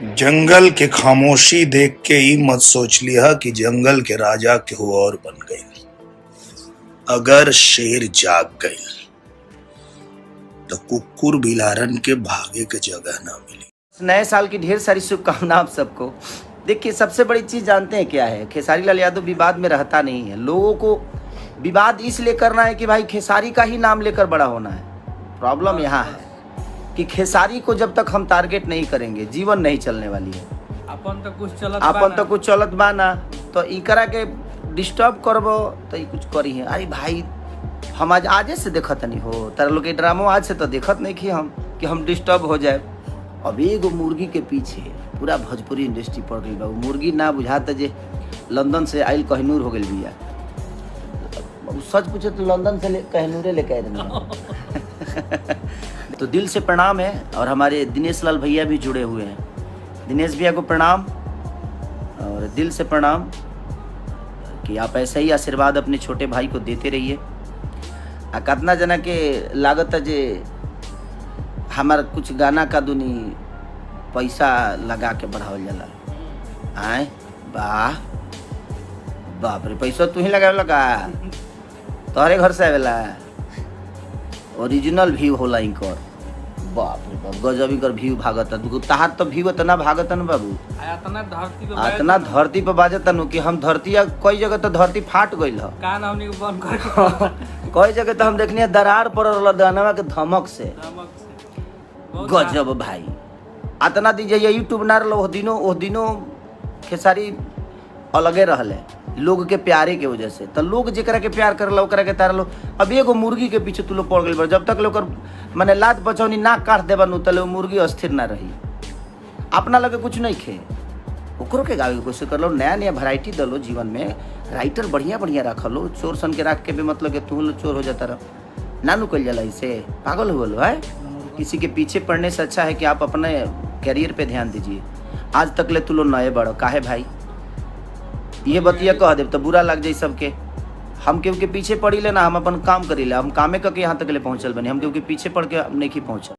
जंगल के खामोशी देख के ही मत सोच लिया कि जंगल के राजा केहू और बन गई। अगर शेर जाग गई तो कुकुर बिलारन के भागे के जगह ना मिली। नए साल की ढेर सारी शुभकामनाएं आप सबको। देखिए, सबसे बड़ी चीज जानते हैं क्या है? खेसारी लाल यादव विवाद में रहता नहीं है। लोगों को विवाद इसलिए करना है कि भाई खेसारी का ही नाम लेकर बड़ा होना है। प्रॉब्लम यहाँ है कि खेसारी को जब तक हम टारगेट नहीं करेंगे जीवन नहीं चलने वाली है। अपन तो कुछ चलत बाना तो इकरा के डिस्टर्ब करबो तो कुछ करी है। अरे भाई, हम आजे से देखत नहीं हो तारा लोग के ड्रामो आज से तो देखत नहीं कि हम डिस्टर्ब हो जाए। अब एगो मुर्गी के पीछे पूरा भोजपुरी इंडस्ट्री पड़ गई बा। मुर्गी ना बुझाता जे लंदन से आइल कहनूर हो गई बिया। सच पूछे तो लंदन से कहनूरे लेके आए। तो दिल से प्रणाम है। और हमारे दिनेश लाल भैया भी जुड़े हुए हैं। दिनेश भैया को प्रणाम और दिल से प्रणाम कि आप ऐसा ही आशीर्वाद अपने छोटे भाई को देते रहिए। कितना जना के लागत है जे हमार कुछ गाना का दुनी पैसा लगा के बढ़ावल जाला। आए वाह बाप रे, पैसा तू ही लगावेला का? तोहरे घर से आवेला? ओरिजिनल व्यू होला इनकर। बाप रे बाप, गजबी कर व्यू भागता। तहार तो व्यू इतना भागता न बाबू, इतना धरती पे बाजता नु कि हम धरती कई जगह तो धरती फाट गइल ह। कान हमनी को बंद कर कई जगह तो हम देखनी दरार पड़ल दानवा के धमक से। गजब भाई, इतना दिन जे यूट्यूब ना रहो ओ दिनों खेसारी अलगे रहले लोग के प्यारे के वजह से। तो लोग जेकरा के प्यार करला ओकरा के तारलो। अब एगो मुर्गी के पीछे तू लोग पड़ गइल बा। जब तक लोग माने लात बचौनी ना काट देबा नु तले मुर्गी अस्थिर ना रही। अपना लगे कुछ नहीं खे ओकरो के गावे के कोशिश कर लो। नया नया वैरायटी दलो जीवन में। राइटर बढ़िया बढ़िया रख लो। चोर सन के रख के भी मतलब कि तू लोग चोर हो जाता रह ना नु कल जाला। इसे पागल हो लो है। किसी के पीछे पड़ने से अच्छा है कि आप अपने कैरियर पे ध्यान दीजिए। आज तक ले तू लोग नए बड़ो काहे भाई? ये बतिया कह दे तो बुरा लग जाए सबके। हम केहू के पीछे पड़ी ले ना, हम अपन काम करी ले। हम कामे करके यहाँ तक ले पहुँचल बने। हम केहू के पीछे पड़ के नहीं पहुँचल।